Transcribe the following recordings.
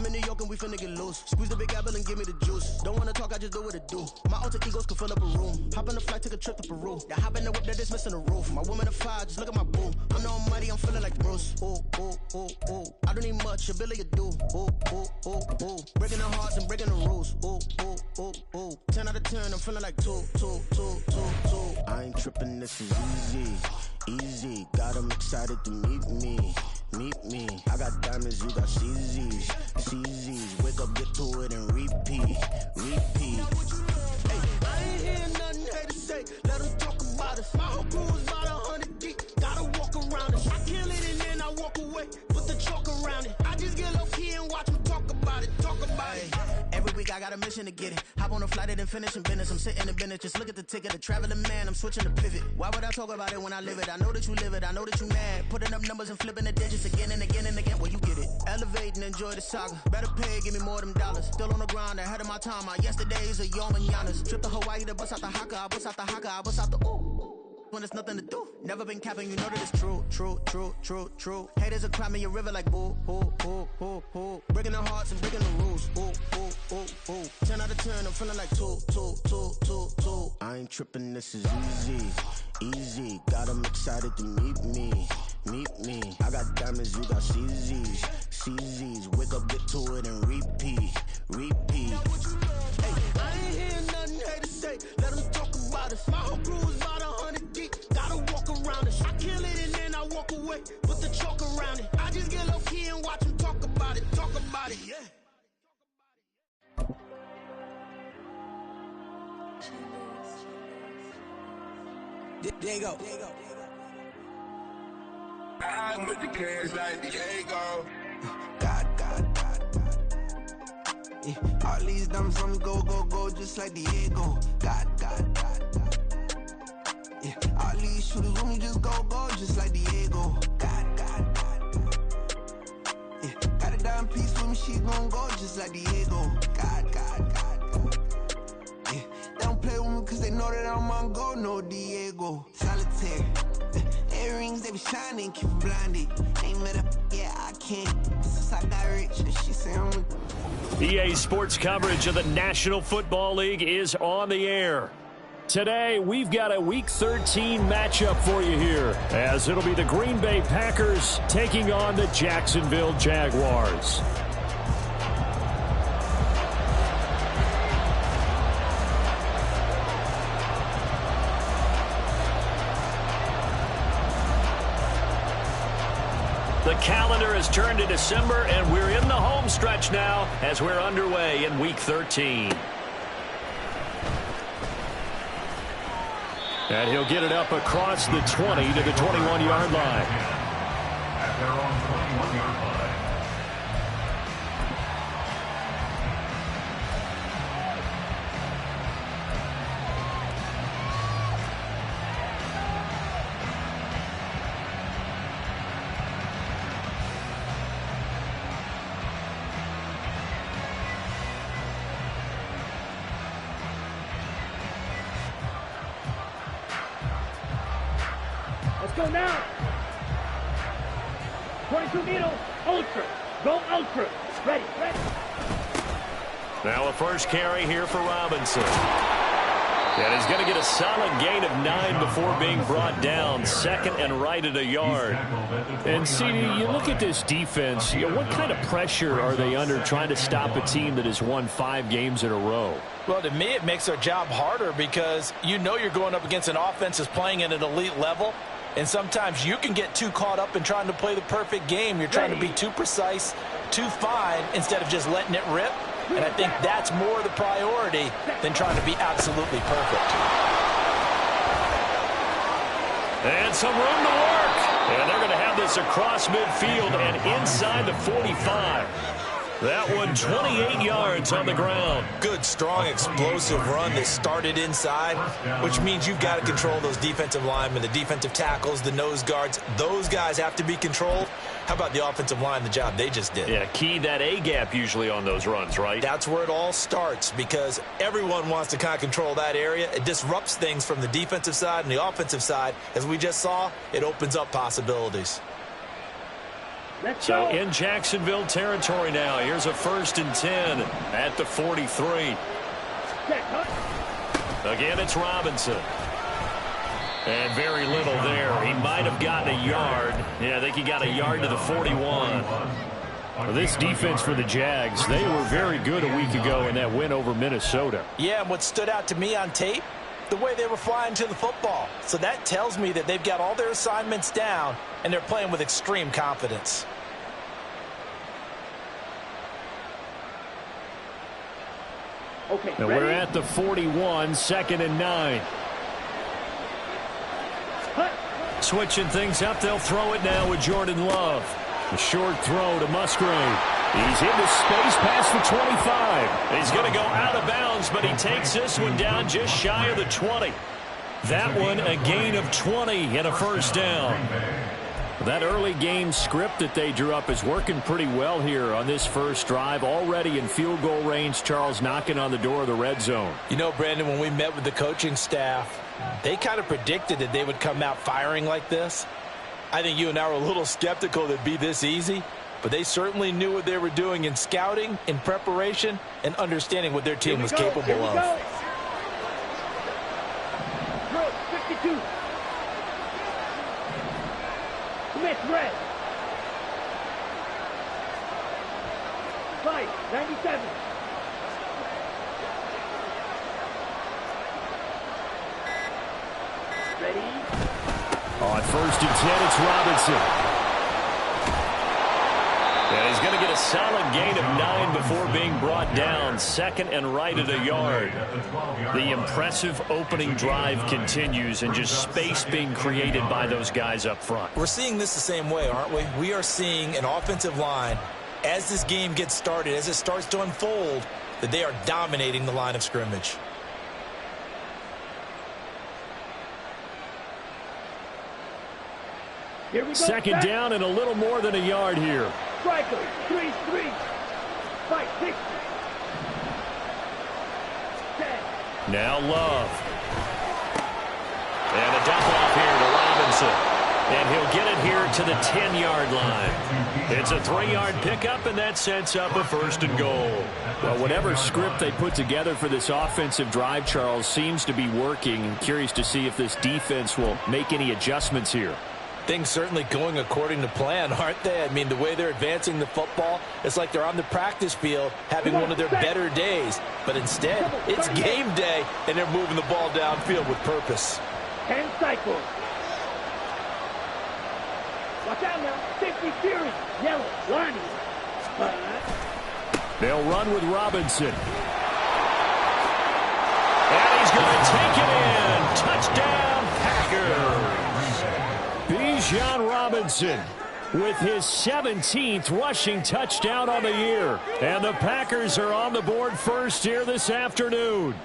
I'm in New York and we finna get loose. Squeeze the big apple and give me the juice. Don't wanna talk, I just do what it do. My alter egos can fill up a room. Hop on the flight, take a trip to Peru. Yeah, hop in the whip that is missing the roof. My woman a fire, just look at my boo. I'm the almighty, I'm feeling like Bruce. Ooh, ooh, ooh, ooh. I don't need much, ability to do. Ooh, ooh, ooh, ooh. Breaking the hearts and breaking the rules. Ooh, ooh, ooh, ooh. 10 out of 10, I'm feeling like 2, 2, 2, 2, 2. I ain't tripping, this is easy. Easy, got 'em excited to meet me. Meet me. I got diamonds, you got CZs. CZs, wake up, get to it and repeat. Repeat. Hey, I ain't hearing nothing haters say. Let them talk about us. My whole crew is about 100 deep. Gotta walk around it. I kill it and then I walk away. Put the chalk around it. I just get low key and watch them talk about it. Talk about it. Every week I got a mission to get it. Hop on a flight and finish in business. I'm sitting in business. Just look at the ticket. A traveling man. I'm switching to pivot. Why would I talk about it when I live it? I know that you live it. I know that you mad. Putting up numbers and flipping the digits again and again and again. Well, you get it. Elevate and enjoy the saga. Better pay, give me more of them dollars. Still on the grind, ahead of my time. My yesterdays are your mananas. Trip to Hawaii to bust out the haka. I bust out the haka. I bust out the ooh. When there's nothing to do. Never been capping, you know that it's true, true, true, true, true. Haters are climbing your river like boo, boo, boo, boo, boo. Breaking their hearts and breaking the rules. Ooh, ooh, ooh, ooh. 10 out of 10, I'm feeling like 2, 2, 2, 2, 2. I ain't tripping, this is easy. Easy, got 'em excited to meet me. Meet me. I got diamonds, you got CZs. CZs, wake up, get to it and repeat. Repeat. Hey, I ain't hearing nothing haters say. Let them talk about us. My whole crew is about 100 deep. Gotta walk around us. I kill it and then I walk away. Put the chalk around it. I just get low key and watch them talk about it. Talk about it, yeah. There you go. I'm with the cash like Diego. God. Yeah, all these diamonds on me go, go, go, just like Diego. God. Yeah, all these shooters on me just go, go, just like Diego. God. Yeah, got a dime piece with me, she gon' go, just like Diego. God. Yeah, they don't play with me cause they know that I'm on go, no Diego. Solitaire. Earrings, they be shining, keep blinded. Ain't met up, yeah, I can't. Since I got rich, and she say I'm a... EA Sports coverage of the National Football League is on the air. Today, we've got a Week 13 matchup for you here, as it'll be the Green Bay Packers taking on the Jacksonville Jaguars. The calendar has turned to December, and we're in the home stretch now as we're underway in Week 13. And he'll get it up across the 20 to the 21-yard line. At their own 21-yard line. Let's go now. 22 needles. Ultra. Go ultra. Ready. Now a first carry here for Robinson. And he's going to get a solid gain of 9 before being brought down. Second and right at a yard. And, CD, you look at this defense, what kind of pressure are they under trying to stop a team that has won 5 games in a row? Well, to me, it makes their job harder because you know you're going up against an offense that's playing at an elite level. And sometimes you can get too caught up in trying to play the perfect game. You're trying to be too precise, too fine, instead of just letting it rip. And I think that's more the priority than trying to be absolutely perfect. And some room to work. And they're going to have this across midfield and inside the 45. That one 28 yards on the ground. Good, strong, explosive run that started inside, which means you've got to control those defensive linemen, the defensive tackles, the nose guards. Those guys have to be controlled. How about the offensive line, the job they just did? Yeah, key that A-gap usually on those runs, right? That's where it all starts because everyone wants to kind of control that area. It disrupts things from the defensive side and the offensive side. As we just saw, it opens up possibilities. So in Jacksonville territory now. Here's a 1st and 10 at the 43. Again, it's Robinson. And very little there. He might have gotten a yard. Yeah, I think he got a yard to the 41. Well, this defense for the Jags, they were very good a week ago in that win over Minnesota. Yeah, and what stood out to me on tape, the way they were flying to the football. So that tells me that they've got all their assignments down, and they're playing with extreme confidence. Okay, now we're at the 41, 2nd and 9. Switching things up, they'll throw it now with Jordan Love. A short throw to Musgrave. He's into space, pass for 25. He's going to go out of bounds, but he takes this one down just shy of the 20. That one a gain of 20 and a 1st down. That early game script that they drew up is working pretty well here on this first drive. Already in field goal range, Charles knocking on the door of the red zone. You know, Brandon, when we met with the coaching staff, they kind of predicted that they would come out firing like this. I think you and I were a little skeptical that it'd be this easy, but they certainly knew what they were doing in scouting, in preparation, and understanding what their team was capable of. Drill 52. Commit red. Fight 97. Ready? On 1st and 10, it's Robinson. And he's going to get a solid gain of 9 before being brought down. 2nd and right at a yard. The impressive opening drive continues, and just space being created by those guys up front. We're seeing this the same way, aren't we? We are seeing an offensive line, as this game gets started, as it starts to unfold, that they are dominating the line of scrimmage. Here we go. 2nd down and a little more than a yard here. Striker 3-3. Fight 60. 10. Now Love. And a dump off here to Robinson. And he'll get it here to the 10-yard line. It's a 3-yard pickup, and that sets up a 1st and goal. Well, whatever script they put together for this offensive drive, Charles, seems to be working. I'm curious to see if this defense will make any adjustments here. Things certainly going according to plan, aren't they? I mean, the way they're advancing the football, it's like they're on the practice field having one of their better days. But instead, it's game day, and they're moving the ball downfield with purpose. 10 cycles. Watch out now. 50 Fury. Yellow. Lonnie. They'll run with Robinson. And he's going to take it in. Touchdown, Packers. Bijan Robinson with his 17th rushing touchdown on the year. And the Packers are on the board first here this afternoon.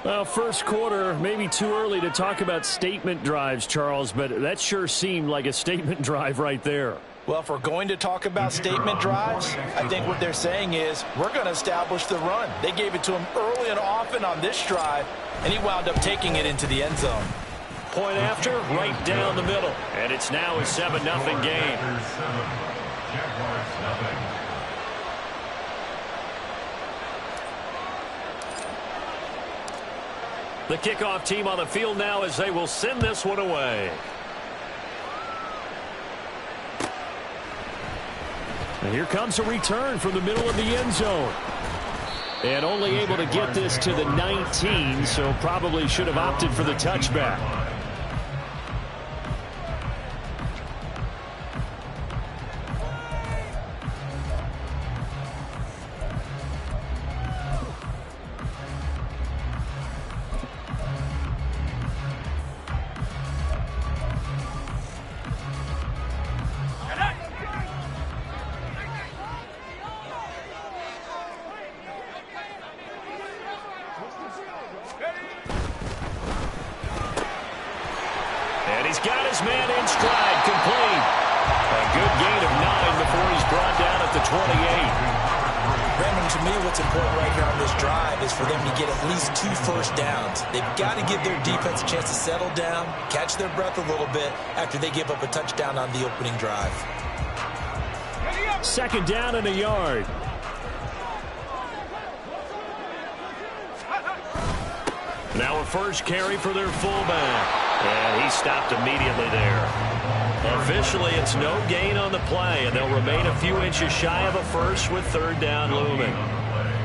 Well, first quarter, maybe too early to talk about statement drives, Charles, but that sure seemed like a statement drive right there. Well, if we're going to talk about statement drives, I think what they're saying is we're going to establish the run. They gave it to him early and often on this drive, and he wound up taking it into the end zone. Point after, right down the middle. And it's now a 7-0 game. The kickoff team on the field now as they will send this one away. And here comes a return from the middle of the end zone. And only able to get this to the 19, so probably should have opted for the touchback. And he's got his man in stride, complete. A good gain of 9 before he's brought down at the 28. Brandon, to me, what's important right here on this drive is for them to get at least 2 first downs. They've got to give their defense a chance to settle down, catch their breath a little bit after they give up a touchdown on the opening drive. Second down and a yard. Now a first carry for their fullback. And he stopped immediately there. Officially, it's no gain on the play, and they'll remain a few inches shy of a first with third down looming.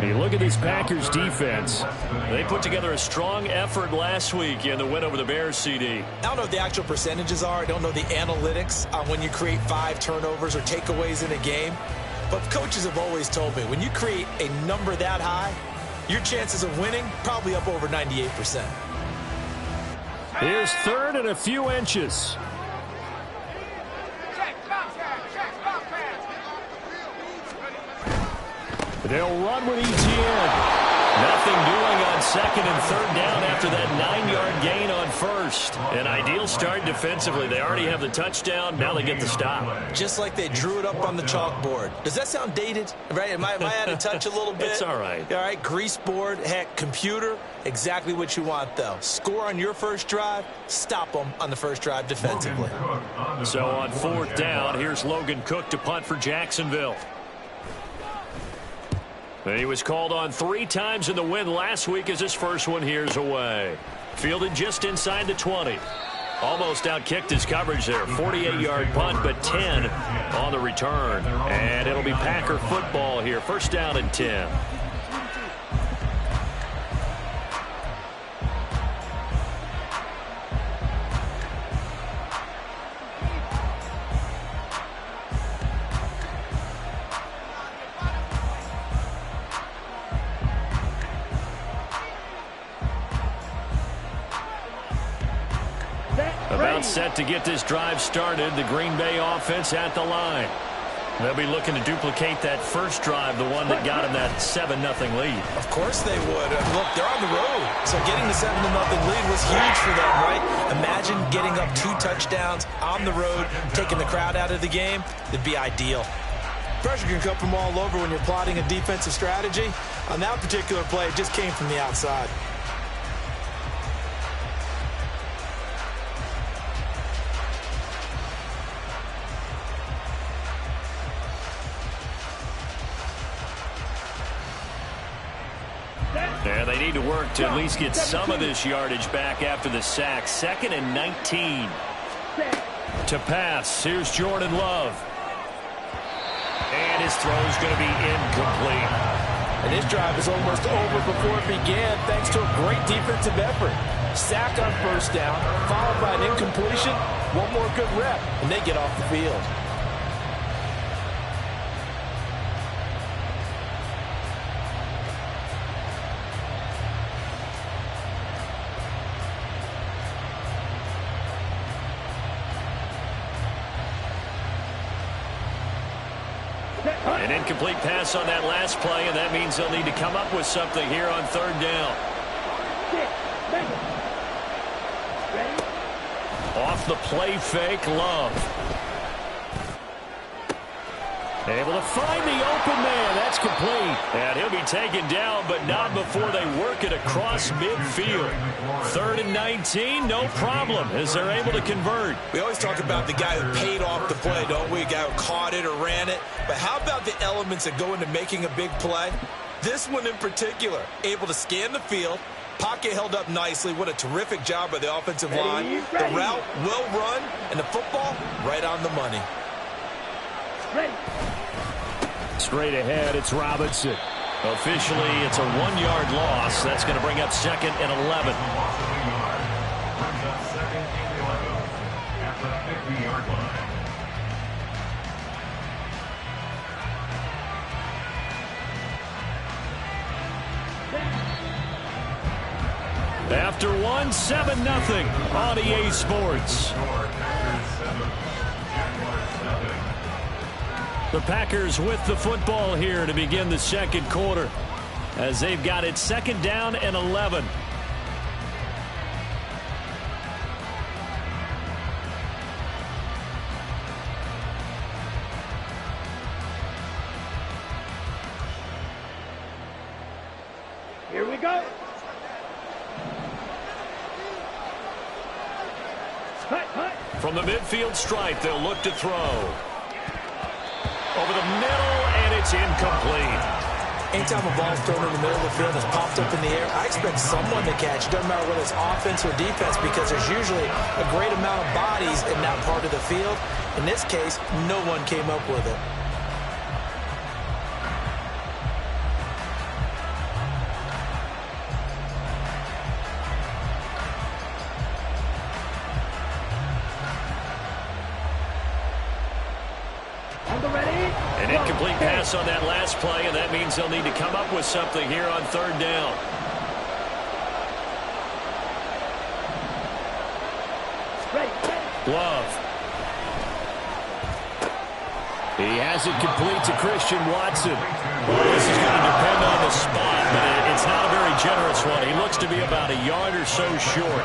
You look at this Packers defense. They put together a strong effort last week in the win over the Bears, CD. I don't know what the actual percentages are. I don't know the analytics on when you create 5 turnovers or takeaways in a game. But coaches have always told me, when you create a number that high, your chances of winning probably up over 98%. Here's third and a few inches. They'll run with ETN. Nothing doing on second and third down after that 9-yard gain on first. An ideal start defensively. They already have the touchdown. Now they get the stop. Just like they drew it up on the chalkboard. Does that sound dated? Right? Am I out of touch a little bit? It's all right. All right, grease board, heck, computer. Exactly what you want, though. Score on your first drive, stop them on the first drive defensively. So on fourth down, here's Logan Cook to punt for Jacksonville. He was called on 3 times in the win last week as his first one here's away. Fielded just inside the 20. Almost outkicked his coverage there. 48-yard punt, but 10 on the return. And it'll be Packer football here. First down and 10. About set to get this drive started. The Green Bay offense at the line. They'll be looking to duplicate that first drive, the one that got them that 7-0 lead. Of course they would. Look, they're on the road, so getting the 7-0 lead was huge for them, right? Imagine getting up 2 touchdowns on the road, taking the crowd out of the game. It'd be ideal. Pressure can come from all over when you're plotting a defensive strategy. On that particular play, it just came from the outside. And they need to work to at least get some of this yardage back after the sack. 2nd and 19. To pass, here's Jordan Love. And his throw's going to be incomplete. And this drive is almost over before it began thanks to a great defensive effort. Sack on first down, followed by an incompletion. One more good rep, and they get off the field. An incomplete pass on that last play, and that means they'll need to come up with something here on third down. Off the play fake, Love. Able to find the open man. That's complete. And he'll be taken down, but not before they work it across midfield. 3rd and 19, no problem, as they're able to convert. We always talk about the guy who paid off the play, don't we? A guy who caught it or ran it. But how about the elements that go into making a big play? This one in particular, able to scan the field. Pocket held up nicely. What a terrific job by the offensive line. The route well run, and the football right on the money. Straight ahead, it's Robinson. Officially, it's a 1-yard loss. That's going to bring up 2nd and 11. After 1, 7-0 on EA Sports. The Packers with the football here to begin the second quarter as they've got it 2nd down and 11. Here we go. From the midfield stripe, they'll look to throw. over the middle, and it's incomplete. Anytime a ball's thrown in the middle of the field that's popped up in the air, I expect someone to catch. It doesn't matter whether it's offense or defense, because there's usually a great amount of bodies in that part of the field. In this case, no one came up with it. An incomplete pass on that last play, and that means they'll need to come up with something here on third down. Love. He has it complete to Christian Watson. Well, this is going to depend on the spot, but it's not a very generous one. He looks to be about a yard or so short.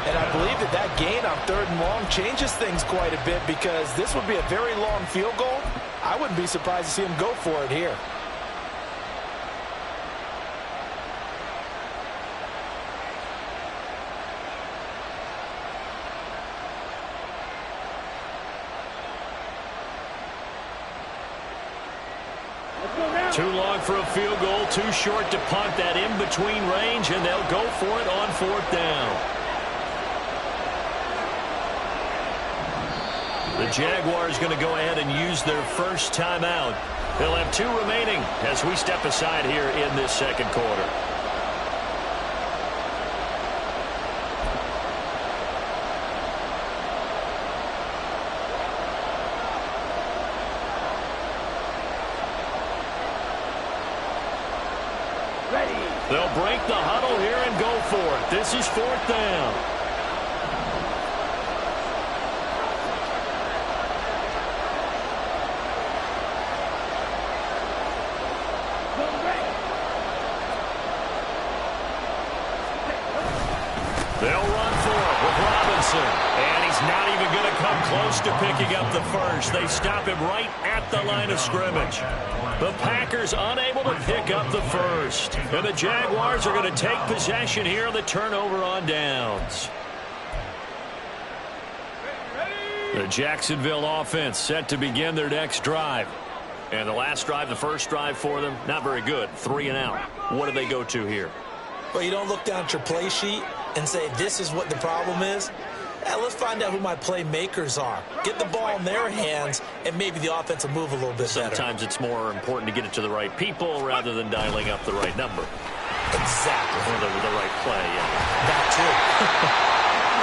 And I believe that gain on third and long changes things quite a bit, because this would be a very long field goal. I wouldn't be surprised to see him go for it here. Too long for a field goal, too short to punt. That in-between range, and they'll go for it on fourth down. The Jaguars going to go ahead and use their first timeout. They'll have 2 remaining as we step aside here in this second quarter. They'll break the huddle here and go for it. This is fourth down. They'll run for it with Robinson. And he's not even going to come close to picking up the first. They stop him right at the line of scrimmage. The Packers unable to pick up the first. And the Jaguars are going to take possession here on the turnover on downs. The Jacksonville offense set to begin their next drive. And the last drive, the first drive for them, not very good. 3 and out. What do they go to here? Well, you don't look down at your play sheet and say, this is what the problem is. Let's find out who my playmakers are. Get the ball in their hands, and maybe the offense will move a little bit better. Sometimes it's more important to get it to the right people rather than dialing up the right number. Exactly. Or the right play, yeah. That too.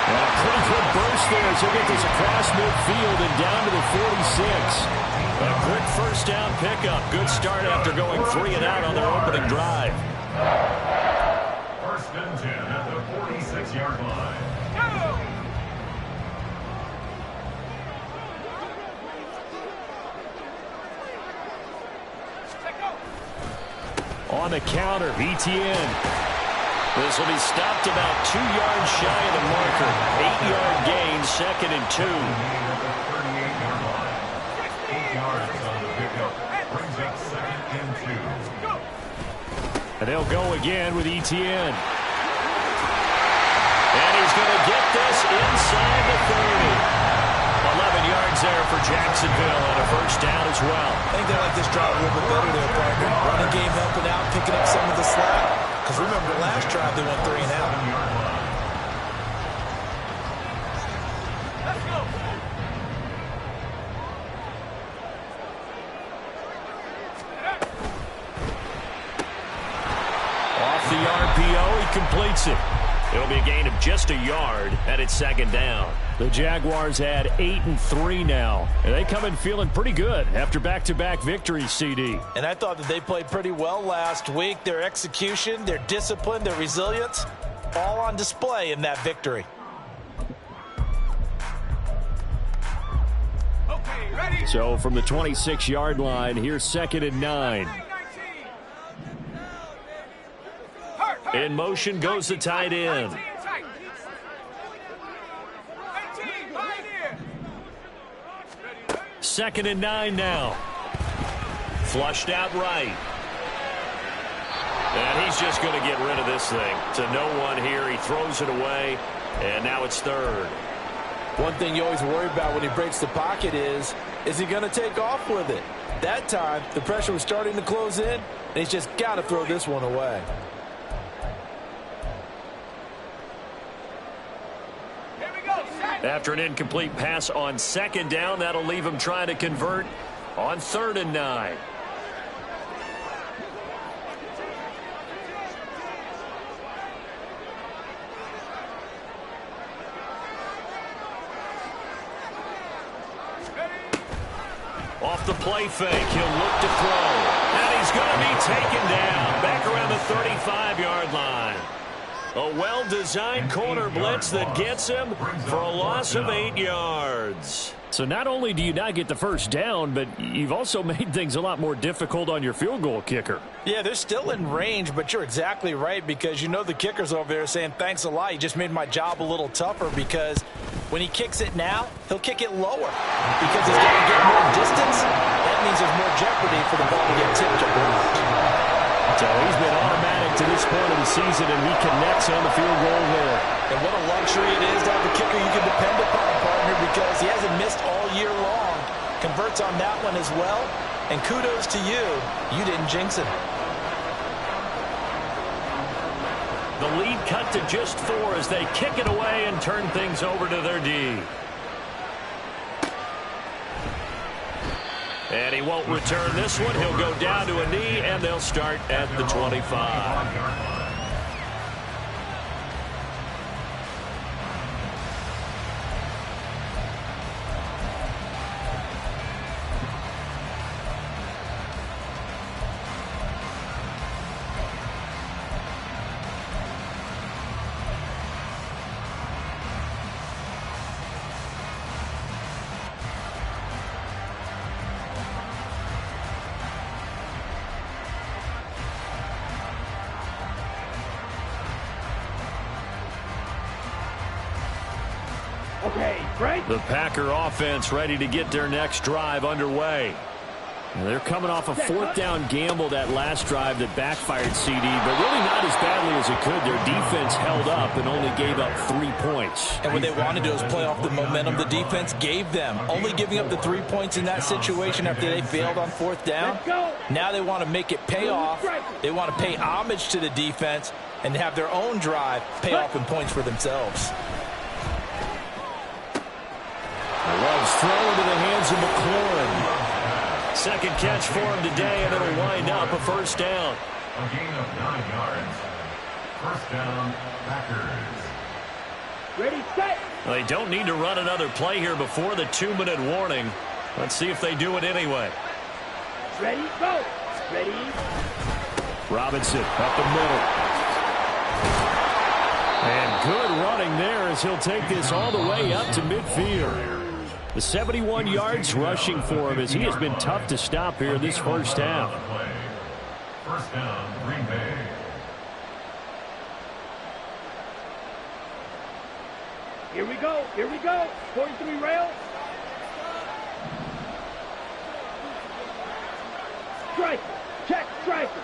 And a pretty quick burst there as he'll get this across midfield and down to the 46. A quick first down pickup. Good start after going 3 and out on their opening drive. First and 10 at the 46-yard line. On the counter, ETN. This will be stopped about 2 yards shy of the marker. 8-yard gain, second and 2. 38-yard line. 8 yards on the pickup. Brings up second and 2. And they'll go again with ETN. And he's going to get this inside the 30. 11 yards there for Jacksonville and a first down as well. I think they like this drive a little bit better there, partner. Running game helping out, picking up some of the slack. Because remember, last drive they went 3 and out. Let's go. Off the RPO, he completes it. It'll be a gain of just a yard, and it's second down. The Jaguars had 8-3 now, and they come in feeling pretty good after back-to-back victories, CD. And I thought that they played pretty well last week. Their execution, their discipline, their resilience, all on display in that victory. Okay, ready. So from the 26-yard line, here's second and 9. In motion goes the tight end. Second and 9 now. Flushed out right. And he's just going to get rid of this thing. To no one here. He throws it away. And now it's third. One thing you always worry about when he breaks the pocket is he going to take off with it? That time, the pressure was starting to close in, and he's just got to throw this one away. After an incomplete pass on 2nd down, that'll leave him trying to convert on 3rd and 9. Off the play fake, he'll look to throw. And he's going to be taken down back around the 35-yard line. A well-designed corner blitz that gets him for a loss of 8 yards. So not only do you not get the first down, but you've also made things a lot more difficult on your field goal kicker. Yeah, they're still in range, but you're exactly right because you know the kicker's over there saying, thanks a lot. You just made my job a little tougher because when he kicks it now, he'll kick it lower because he's going to get more distance. That means there's more jeopardy for the ball to get tipped or blocked. So he's been automatic to this point of the season, and he connects on the field goal there. And what a luxury it is to have a kicker you can depend upon, partner, because he hasn't missed all year long. Converts on that one as well. And kudos to you. You didn't jinx it. The lead cut to just 4 as they kick it away and turn things over to their D. And he won't return this one. He'll go down to a knee, and they'll start at the 25. The Packer offense ready to get their next drive underway. They're coming off a 4th down gamble that last drive that backfired CD, but really not as badly as it could. Their defense held up and only gave up 3 points. And what they wanted to do is play off the momentum the defense gave them. Only giving up the 3 points in that situation after they failed on 4th down. Now they want to make it pay off. They want to pay homage to the defense and have their own drive pay off in points for themselves. Love's throw into the hands of McLaurin. Second catch for him today, and it'll wind up a first down. A gain of 9 yards. First down, Packers. Ready, set. They don't need to run another play here before the 2-minute warning. Let's see if they do it anyway. Ready, go. Ready. Robinson up the middle. And good running there as he'll take this all the way up to midfield. The 71 yards rushing for him as he has been tough to stop here this first half. First down, Green Bay. Here we go. Here we go. 43 rail. Striker. Check striker.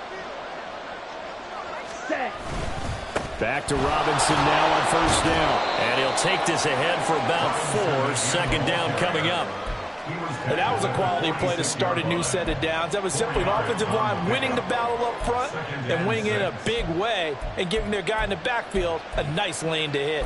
Set. Back to Robinson now on first down. And he'll take this ahead for about 4. Second down coming up. And that was a quality play to start a new set of downs. That was simply an offensive line winning the battle up front and winning it in a big way and giving their guy in the backfield a nice lane to hit.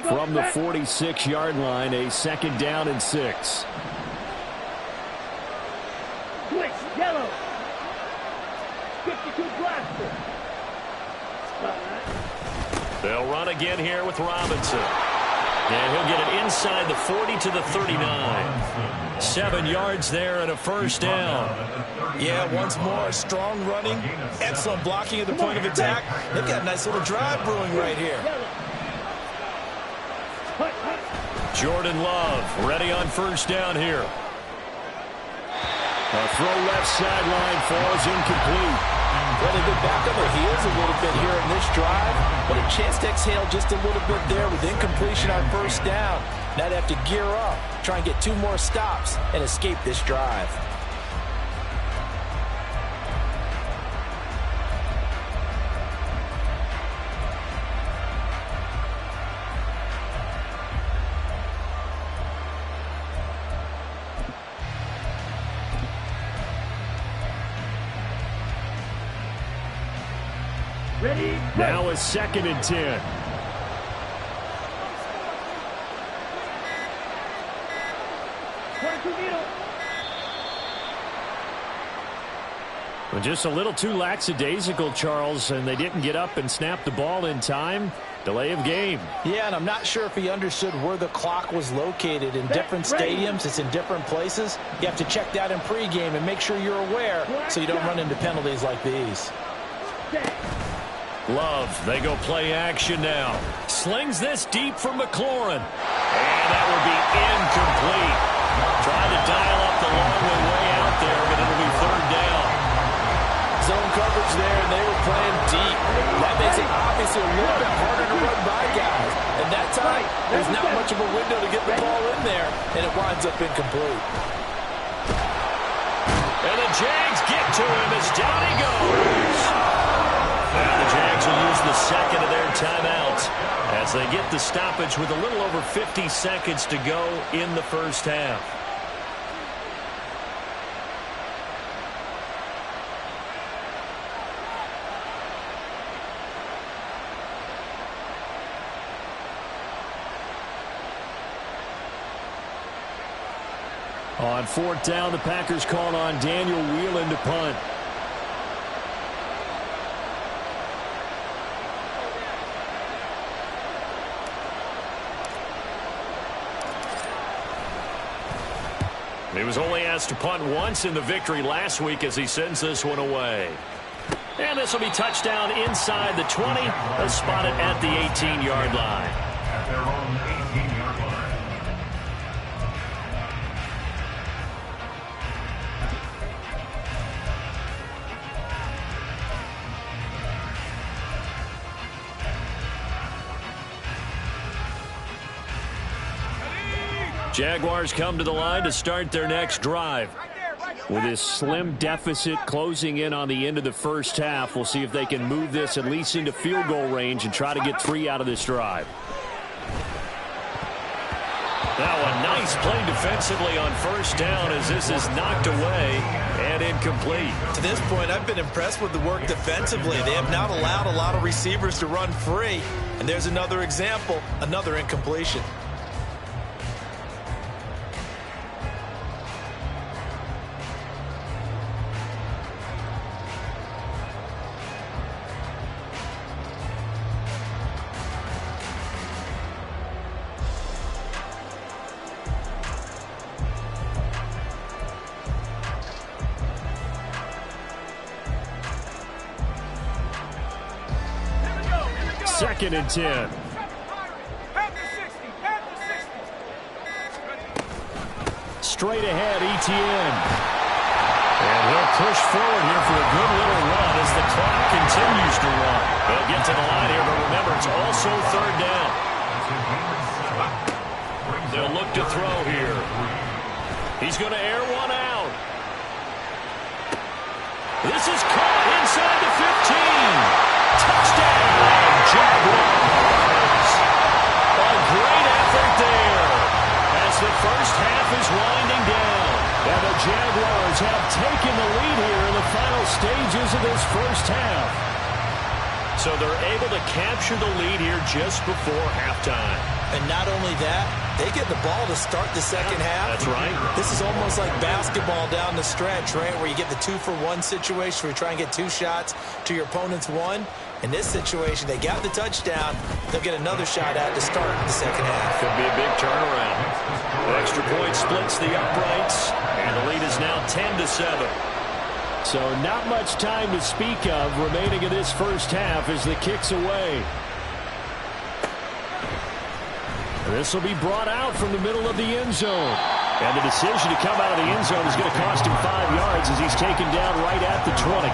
From the 46-yard line, a second down and 6. Switch, yellow. 52 blaster. They'll run again here with Robinson. And he'll get it inside the 40 to the 39. 7 yards there and a first down. Yeah, once more, strong running, excellent blocking at the point of attack. They've got a nice little drive brewing right here. Jordan Love ready on first down here. A throw left sideline falls incomplete. Well, they've been back on their heels a little bit here in this drive, but a chance to exhale just a little bit there with incompletion on first down. Now they have to gear up, try and get 2 more stops and escape this drive. Now a 2nd and 10. Well, just a little too lackadaisical, Charles, and they didn't get up and snap the ball in time. Delay of game. Yeah, and I'm not sure if he understood where the clock was located. In different stadiums, it's in different places. You have to check that in pregame and make sure you're aware so you don't run into penalties like these. Love, they go play action now. Slings this deep for McLaurin. And that will be incomplete. Trying to dial up the long way out there, but it'll be 3rd down. Zone coverage there, and they were playing deep. That makes it obviously a little bit harder to run by guys. And that time, there's not much of a window to get the ball in there, and it winds up incomplete. And the Jags get to him as down he goes. Now the Jags will use the 2nd of their timeouts as they get the stoppage with a little over 50 seconds to go in the first half. On 4th down, the Packers called on Daniel Whelan to punt. He was only asked to punt once in the victory last week as he sends this one away. And this will be touchdown inside the 20. They'll spot it at the 18-yard line. At their own 18-yard line. Jaguars come to the line to start their next drive. With this slim deficit closing in on the end of the first half, we'll see if they can move this at least into field goal range and try to get 3 out of this drive. Now a nice play defensively on 1st down as this is knocked away and incomplete. To this point, I've been impressed with the work defensively. They have not allowed a lot of receivers to run free. And there's another example, another incompletion. Second and 10. Straight ahead, Etienne. And he'll push forward here for a good little run as the clock continues to run. They'll get to the line here, but remember, it's also 3rd down. They'll look to throw here. He's going to air one out. This is caught inside the 15. Touchdown, Jaguars. A great effort there as the first half is winding down. And the Jaguars have taken the lead here in the final stages of this first half. So they're able to capture the lead here just before halftime. And not only that, they get the ball to start the second half. That's right. This is almost like basketball down the stretch, right, where you get the 2-for-1 situation where you try and get 2 shots to your opponent's 1. In this situation, they got the touchdown. They'll get another shot at to start the second half. Could be a big turnaround. The extra point splits the uprights, and the lead is now 10-7. So not much time to speak of remaining in this first half as the kick's away. This will be brought out from the middle of the end zone. And the decision to come out of the end zone is going to cost him 5 yards as he's taken down right at the 20.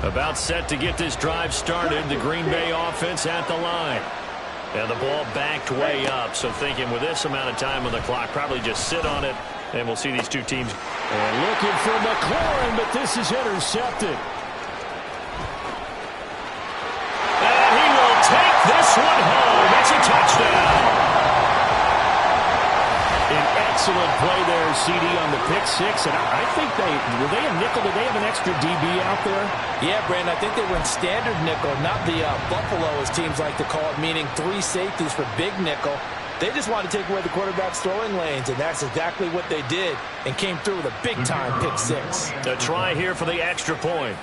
About set to get this drive started. The Green Bay offense at the line. And the ball backed way up, so thinking with this amount of time on the clock, probably just sit on it, and we'll see these two teams. And looking for McLaurin, but this is intercepted. And he will take this one home. It's a touchdown. An excellent play there, CD, on the pick six. And I think were they a nickel? Did they have an extra DB out there? Yeah, Brandon, I think they were in standard nickel, not the Buffalo, as teams like to call it, meaning 3 safeties for big nickel. They just wanted to take away the quarterback's throwing lanes, and that's exactly what they did, and came through with a big-time pick six. A try here for the extra point.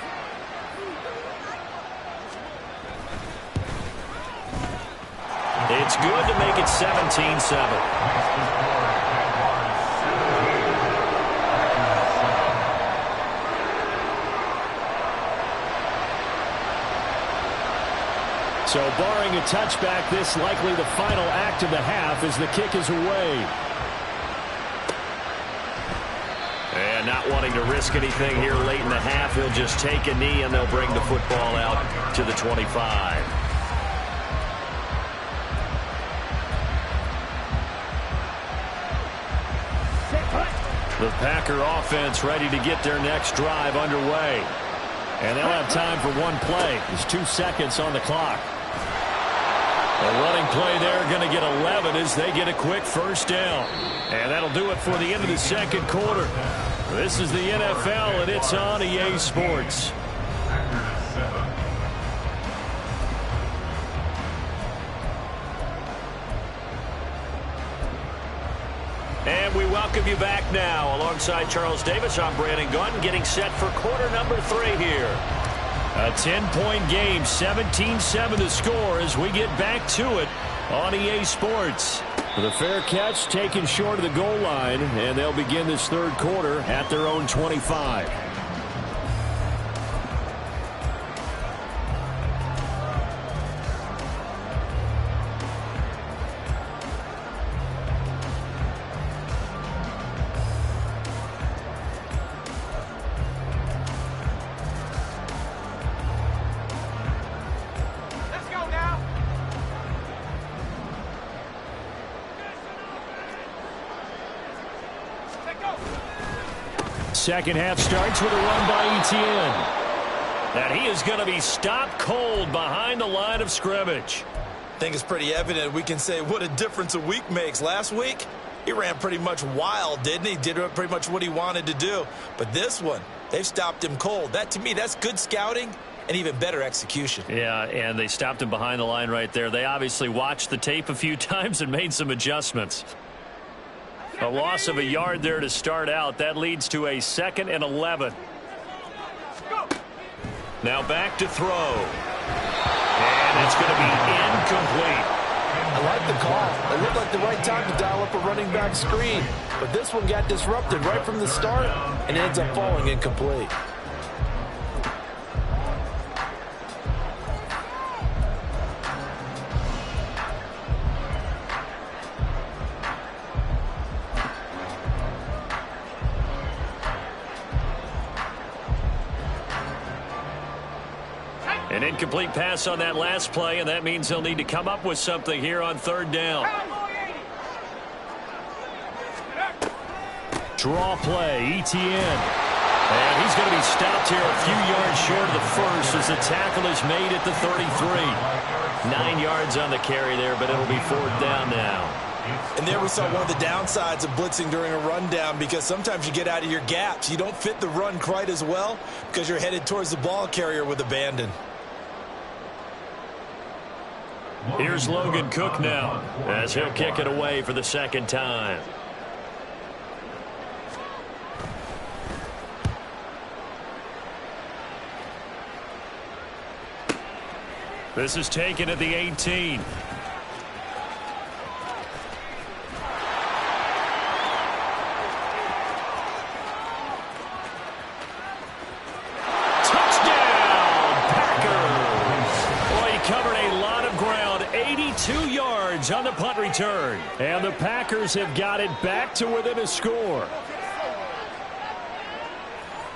It's good to make it 17-7. So barring a touchback, this likely the final act of the half as the kick is away. And not wanting to risk anything here late in the half, he'll just take a knee and they'll bring the football out to the 25. The Packer offense ready to get their next drive underway. And they'll have time for one play. There's 2 seconds on the clock. A running play there, going to get 11 as they get a quick first down. And that'll do it for the end of the second quarter. This is the NFL, and it's on EA Sports. And we welcome you back now. Alongside Charles Davis, I'm Brandon Gunn, getting set for quarter number 3 here. A 10-point game, 17-7 the score as we get back to it on EA Sports. The fair catch taken short of the goal line, and they'll begin this third quarter at their own 25. Second half starts with a run by Etienne. And he is going to be stopped cold behind the line of scrimmage. I think it's pretty evident. We can say what a difference a week makes. Last week, he ran pretty much wild, didn't he? Did pretty much what he wanted to do. But this one, they've stopped him cold. That, to me, that's good scouting and even better execution. Yeah, and they stopped him behind the line right there. They obviously watched the tape a few times and made some adjustments. A loss of a yard there to start out. That leads to a 2nd and 11. Now back to throw. And it's going to be incomplete. I like the call. It looked like the right time to dial up a running back screen. But this one got disrupted right from the start and it ends up falling incomplete. An incomplete pass on that last play, and that means they'll need to come up with something here on 3rd down. Draw play, Etienne. And he's going to be stopped here a few yards short of the first as the tackle is made at the 33. 9 yards on the carry there, but it'll be 4th down now. And there we saw one of the downsides of blitzing during a rundown, because sometimes you get out of your gaps. You don't fit the run quite as well because you're headed towards the ball carrier with abandon. Here's Logan Cook now as he'll kick it away for the 2nd time. This is taken at the 18. On the punt return. And the Packers have got it back to within a score.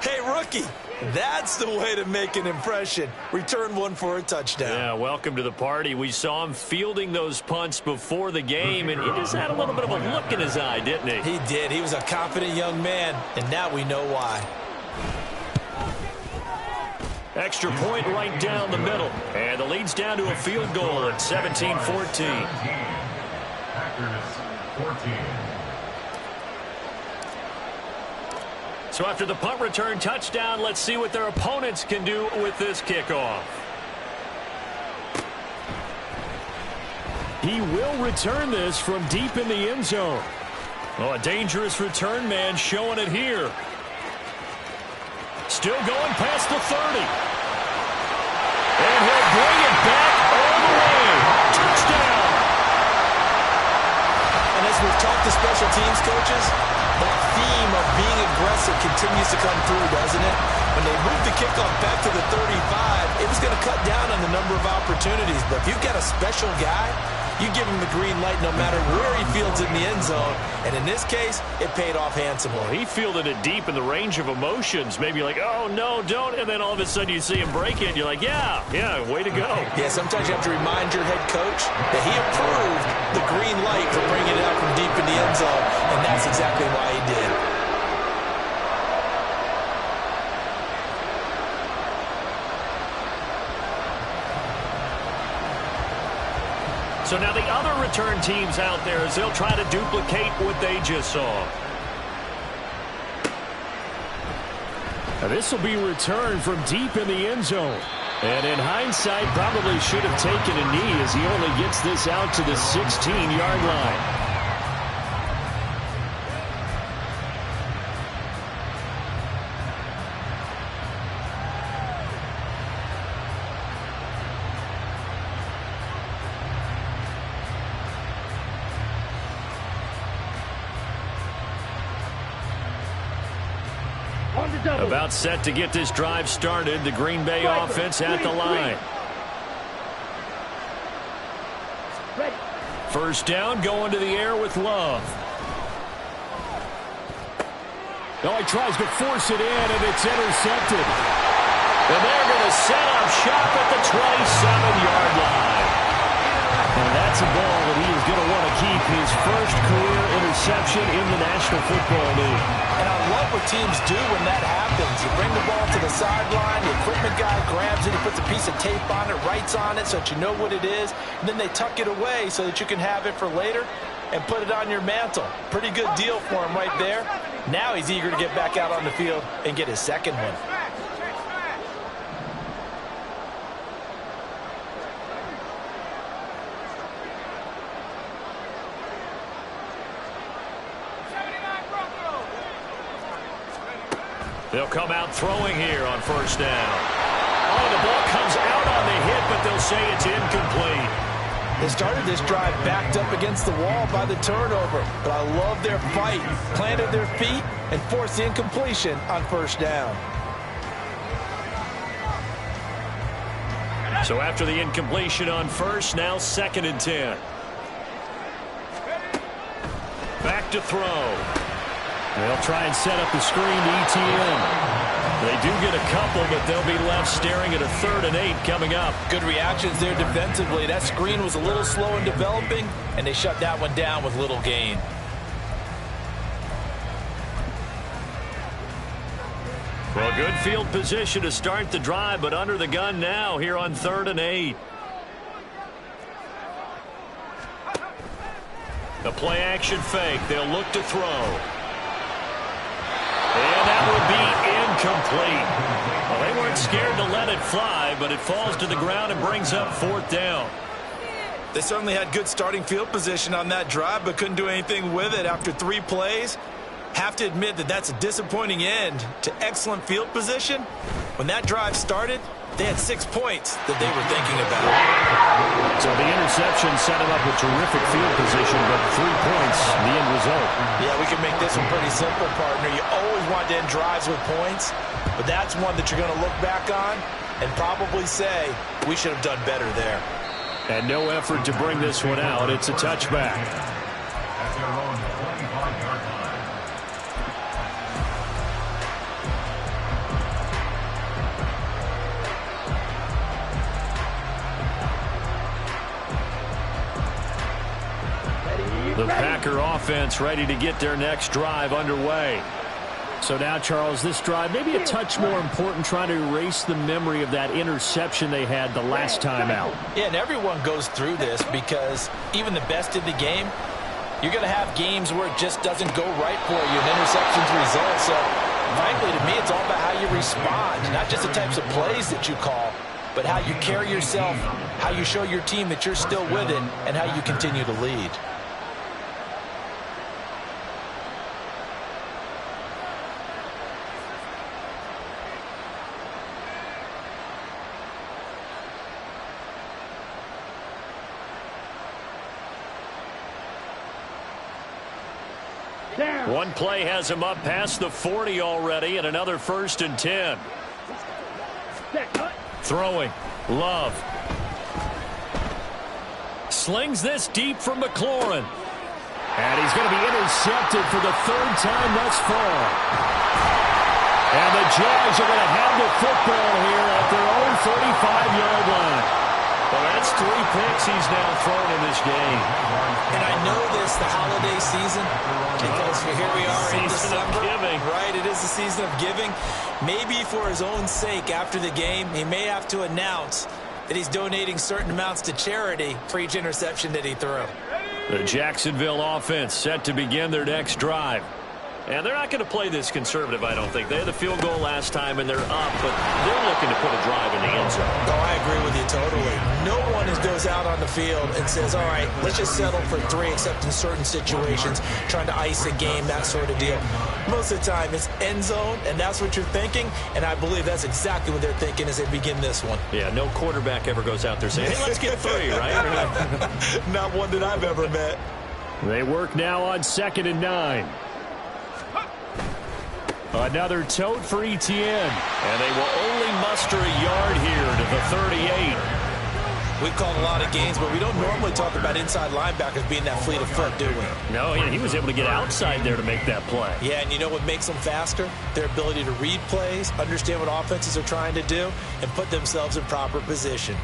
Hey, rookie, That's the way to make an impression. Return one for a touchdown. Yeah, welcome to the party. We saw him fielding those punts before the game, and he just had a little bit of a look in his eye, didn't he? He did. He was a confident young man, and now we know why. Extra point right down the middle. And the lead's down to a field goal at 17-14. Packers 14. So after the punt return touchdown, let's see what their opponents can do with this kickoff. He will return this from deep in the end zone. Oh, a dangerous return man showing it here. Still going past the 30. And he'll bring it back all the way. Touchdown. And as we've talked to special teams coaches, that theme of being aggressive continues to come through, doesn't it? When they moved the kickoff back to the 35, it was going to cut down on the number of opportunities. But if you've got a special guy, you give him the green light no matter where he fields in the end zone. And in this case, it paid off handsomely. Well, he fielded it deep in the range of emotions. Maybe like, oh, no, don't. And then all of a sudden you see him break it. And you're like, yeah, way to go. Yeah, sometimes you have to remind your head coach that he approved the green light for bringing it out from deep in the end zone. And that's exactly why he did. So now the other return teams out there as they'll try to duplicate what they just saw. Now this will be returned from deep in the end zone. And in hindsight, probably should have taken a knee as he only gets this out to the 16-yard line. About set to get this drive started. The Green Bay offense at the line. First down, going to the air with Love. Oh, he tries to force it in, and it's intercepted. And they're going to set up shop at the 27-yard line. And that's a ball that he is going to want to keep, his first career interception in the National Football League. And I love what teams do when that happens. You bring the ball to the sideline, the equipment guy grabs it, he puts a piece of tape on it, writes on it so that you know what it is, and then they tuck it away so that you can have it for later and put it on your mantle. Pretty good deal for him right there. Now he's eager to get back out on the field and get his second one. They'll come out throwing here on first down. Oh, the ball comes out on the hit, but they'll say it's incomplete. They started this drive backed up against the wall by the turnover, but I love their fight, planted their feet, and forced the incompletion on first down. So after the incompletion on first, now 2nd and 10. Back to throw. They'll try and set up the screen to ETN. They do get a couple, but they'll be left staring at a 3rd and 8 coming up. Good reactions there defensively. That screen was a little slow in developing, and they shut that one down with little gain. Well, good field position to start the drive, but under the gun now here on 3rd and 8. The play action fake. They'll look to throw. And that would be incomplete. Well, they weren't scared to let it fly, but it falls to the ground and brings up 4th down. They certainly had good starting field position on that drive, but couldn't do anything with it after 3 plays. Have to admit that that's a disappointing end to excellent field position. When that drive started, they had 6 points that they were thinking about. So the interception set him up with terrific field position, but 3 points, the end result. Yeah, we can make this one pretty simple, partner. You always want to end drives with points, but that's one that you're going to look back on and probably say, we should have done better there. And no effort to bring this one out. It's a touchback. At their own 25-yard line. The Packer offense ready to get their next drive underway. So now, Charles, this drive maybe a touch more important, trying to erase the memory of that interception they had the last time out. Yeah, and everyone goes through this because even the best in the game, you're going to have games where it just doesn't go right for you, and interceptions result. So, frankly, to me, it's all about how you respond, not just the types of plays that you call, but how you carry yourself, how you show your team that you're still with it, and how you continue to lead. One play has him up past the 40 already, and another 1st and 10. Throwing. Love. Slings this deep from McLaurin. And he's going to be intercepted for the 3rd time thus far. And the Jags are going to have the football here at their own 35-yard line. Well, that's 3 picks he's now thrown in this game. And I know this, the holiday season, because here we are in December. Giving. Right, it is the season of giving. Maybe for his own sake after the game, he may have to announce that he's donating certain amounts to charity for each interception that he threw. The Jacksonville offense set to begin their next drive. And they're not going to play this conservative, I don't think. They had the field goal last time, and they're up, but they're looking to put a drive in the end zone. Oh, I agree with you totally. No one goes out on the field and says, all right, let's just settle for 3, except in certain situations, trying to ice a game, that sort of deal. Most of the time, it's end zone, and that's what you're thinking, and I believe that's exactly what they're thinking as they begin this one. Yeah, no quarterback ever goes out there saying, hey, let's get 3, right? Not one that I've ever met. They work now on 2nd and 9. Another tote for Etienne. And they will only muster a yard here to the 38. We've called a lot of games, but we don't normally talk about inside linebackers being that fleet of foot, do we? No, he was able to get outside there to make that play. Yeah, and you know what makes them faster? Their ability to read plays, understand what offenses are trying to do, and put themselves in proper position.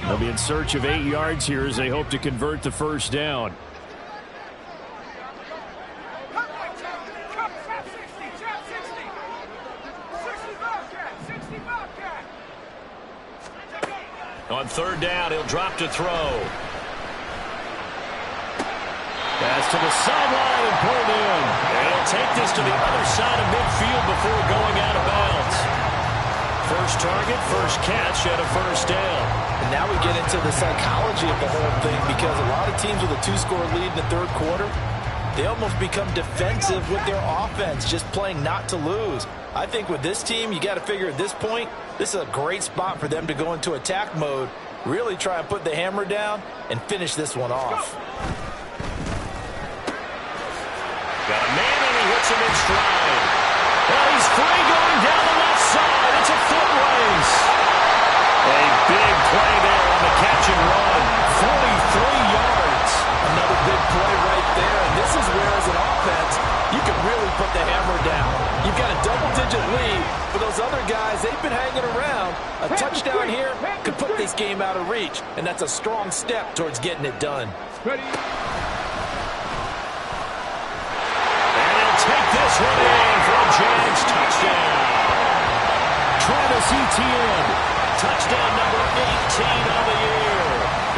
They'll be in search of 8 yards here as they hope to convert the 1st down. On 3rd down, he'll drop to throw. Pass to the sideline and pulled in. And he'll take this to the other side of midfield before going out of bounds. First target, first catch, and a 1st down. And now we get into the psychology of the whole thing, because a lot of teams with a 2-score lead in the 3rd quarter, they almost become defensive with their offense, just playing not to lose. I think with this team, you got to figure at this point, this is a great spot for them to go into attack mode, really try and put the hammer down and finish this one off. Got a man and he hits him in stride. Well, he's free going down the left side. It's a foot race. A big play there on the catch and run. 43 yards. Another big play right there. And this is where, as an offense, you can really put the hammer down. You've got a double-digit lead. For those other guys, they've been hanging around. A touchdown here could put this game out of reach. And that's a strong step towards getting it done. And he'll take this one in for a Jags touchdown. Travis Etienne. Touchdown number 18 of the year.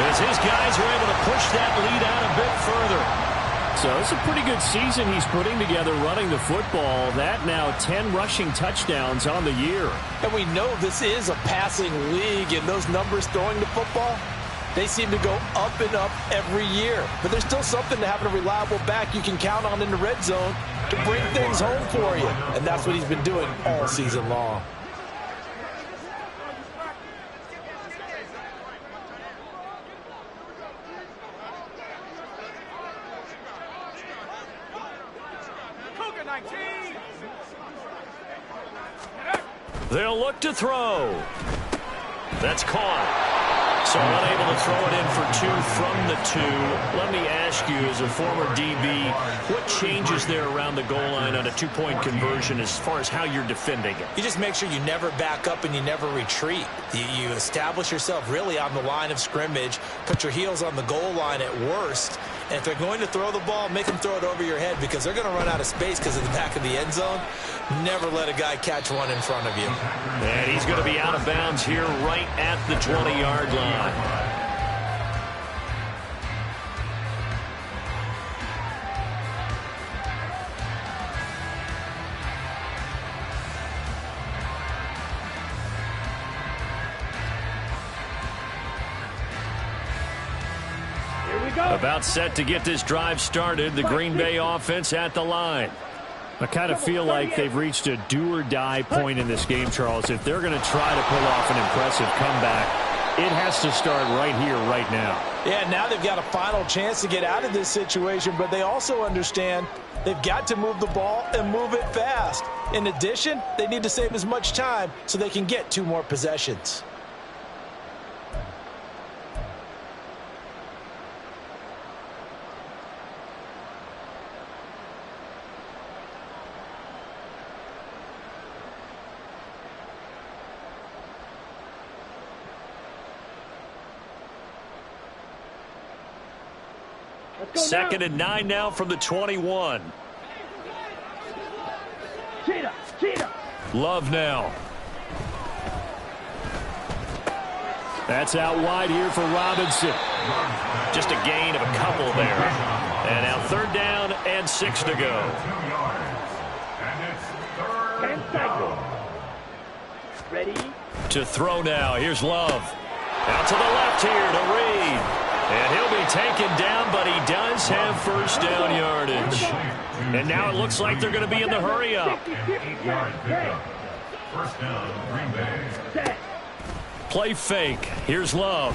As his guys are able to push that lead out a bit further. So it's a pretty good season he's putting together running the football. That now 10 rushing touchdowns on the year. And we know this is a passing league, and those numbers throwing the football, they seem to go up and up every year. But there's still something to having a reliable back you can count on in the red zone to bring things home for you. And that's what he's been doing all season long. They'll look to throw. That's caught. So unable to throw it in for 2 from the 2. Let me ask you, as a former DB, what changes there around the goal line on a 2-point conversion as far as how you're defending it? You just make sure you never back up and you never retreat. You establish yourself really on the line of scrimmage, put your heels on the goal line at worst, and if they're going to throw the ball, make them throw it over your head because they're going to run out of space because of the back of the end zone. Never let a guy catch one in front of you. And he's going to be out of bounds here right at the 20-yard line. About set to get this drive started. The Green Bay offense at the line. I kind of feel like they've reached a do-or-die point in this game, Charles. If they're going to try to pull off an impressive comeback, it has to start right here, right now. Yeah, now they've got a final chance to get out of this situation, but they also understand they've got to move the ball and move it fast. In addition, they need to save as much time so they can get 2 more possessions. Second and 9 now from the 21. Love now. That's out wide here for Robinson. Just a gain of a couple there. And now 3rd down and 6 to go. Ready? To throw now. Here's Love. Out to the left here to Reed. And he'll be taken down, but he does have 1st down yardage. And now it looks like they're going to be in the hurry-up. 1st down, Green Bay. Play fake. Here's Love.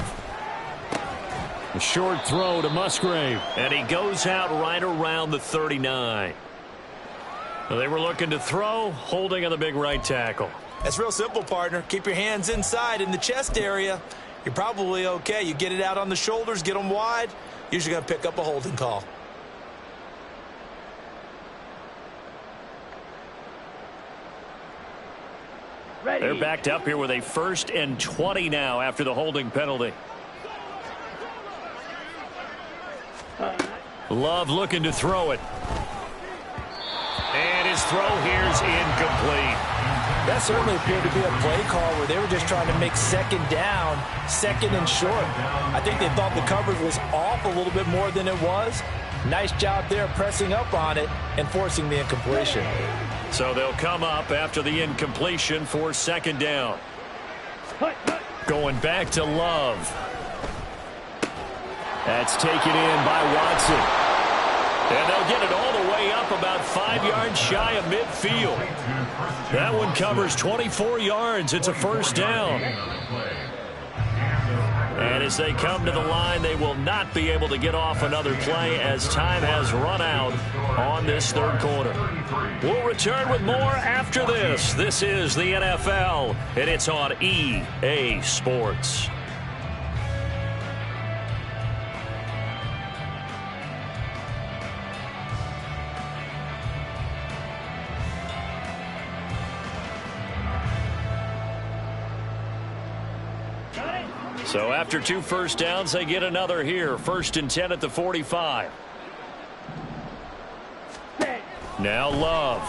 A short throw to Musgrave. And he goes out right around the 39. Well, they were looking to throw, holding on the big right tackle. That's real simple, partner. Keep your hands inside in the chest area. You're probably okay. You get it out on the shoulders, get them wide, usually going to pick up a holding call. Ready. They're backed up here with a 1st and 20 now after the holding penalty. Love looking to throw it. And his throw here's incomplete. That certainly appeared to be a play call where they were just trying to make 2nd down, 2nd and short. I think they thought the coverage was off a little bit more than it was. Nice job there pressing up on it and forcing the incompletion. So they'll come up after the incompletion for 2nd down. Going back to Love. That's taken in by Watson. And they'll get it all the way up about 5 yards shy of midfield. That one covers 24 yards. It's a 1st down. And as they come to the line, they will not be able to get off another play as time has run out on this 3rd quarter. We'll return with more after this. This is the NFL, and it's on EA Sports. So after 2 1st downs, they get another here. 1st and 10 at the 45. Now Love.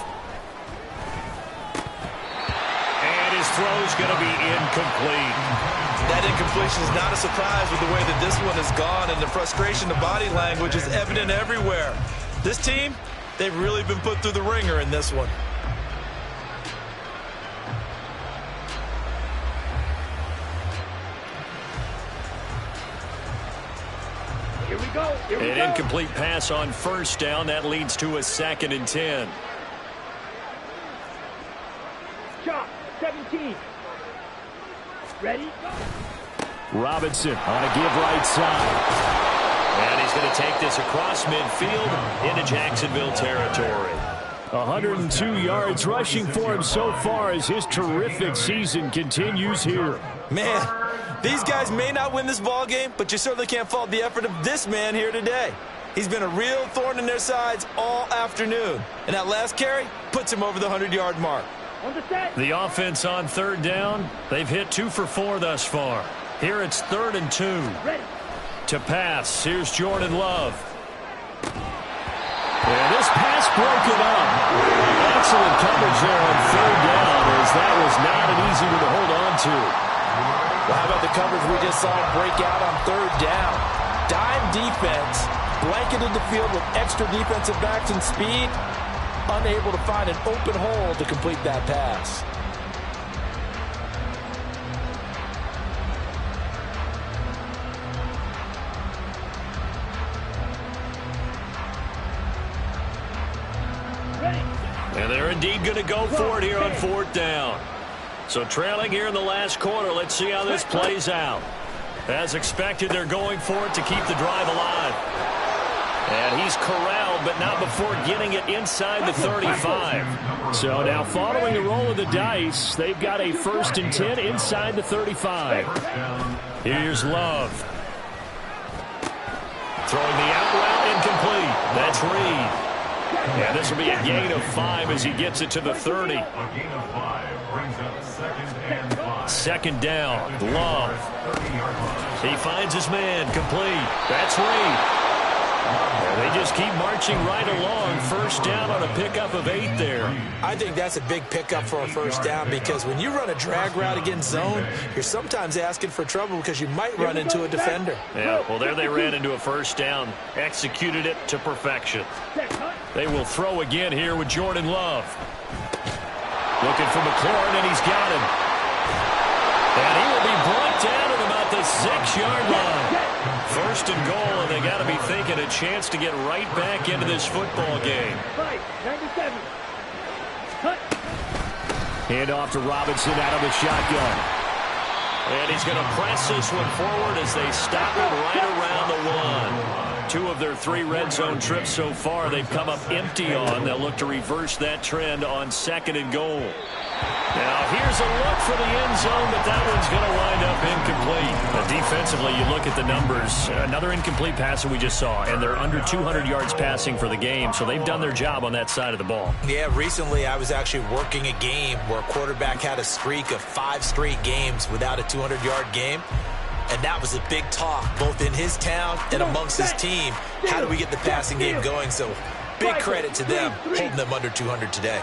And his throw's going to be incomplete. That incompletion is not a surprise with the way that this one has gone, and the frustration, the body language is evident everywhere. This team, they've really been put through the ringer in this one. An incomplete pass on 1st down. That leads to a 2nd and 10. Chop, 17. Ready? Robinson on a give right side. And he's going to take this across midfield into Jacksonville territory. 102 yards rushing for him so far as his terrific season continues here. Man, These guys may not win this ball game, but you certainly can't fault the effort of this man here today. He's been a real thorn in their sides all afternoon. And that last carry puts him over the 100-yard mark. The offense on third down, they've hit 2 for 4 thus far. Here it's 3rd and 2. To pass, here's Jordan Love. And this pass broken up. Excellent coverage there on third down, as that was not an easy one to hold on to. Well, how about the coverage we just saw him break out on third down? Dime defense, blanketed the field with extra defensive backs and speed, unable to find an open hole to complete that pass. And they're indeed going to go for it here on 4th down. So trailing here in the last quarter, let's see how this plays out. As expected, they're going for it to keep the drive alive. And he's corralled, but not before getting it inside the 35. So now following the roll of the dice, they've got a 1st and 10 inside the 35. Here's Love. Throwing the out route incomplete. That's Reed. Yeah, this will be a gain of 5 as he gets it to the 30. A gain of 5 brings up 2nd and 5. 2nd down, Love. 30-yard line. He finds his man, complete. That's Reed. They just keep marching right along. 1st down on a pickup of 8 there. I think that's a big pickup for a 1st down, because when you run a drag route against zone, you're sometimes asking for trouble because you might run into a defender. Yeah, well, there they ran into a 1st down. Executed it to perfection. They will throw again here with Jordan Love. Looking for McLaurin, and he's got him. And he will be brought down at about the 6-yard line. 1st and goal, and they got to be thinking a chance to get right back into this football game. 97. Hand off to Robinson out of the shotgun. And he's going to press this one forward as they stop it right around the 1. 2 of their 3 red zone trips so far they've come up empty on. They'll look to reverse that trend on 2nd and goal. Now here's a look for the end zone, but that one's going to wind up incomplete. But defensively, you look at the numbers. Another incomplete pass that we just saw, and they're under 200 yards passing for the game, so they've done their job on that side of the ball. Yeah, recently I was actually working a game where a quarterback had a streak of 5 straight games without a 200-yard game. And that was a big talk, both in his town and amongst his team. How do we get the passing game going? So big credit to them, holding them under 200 today.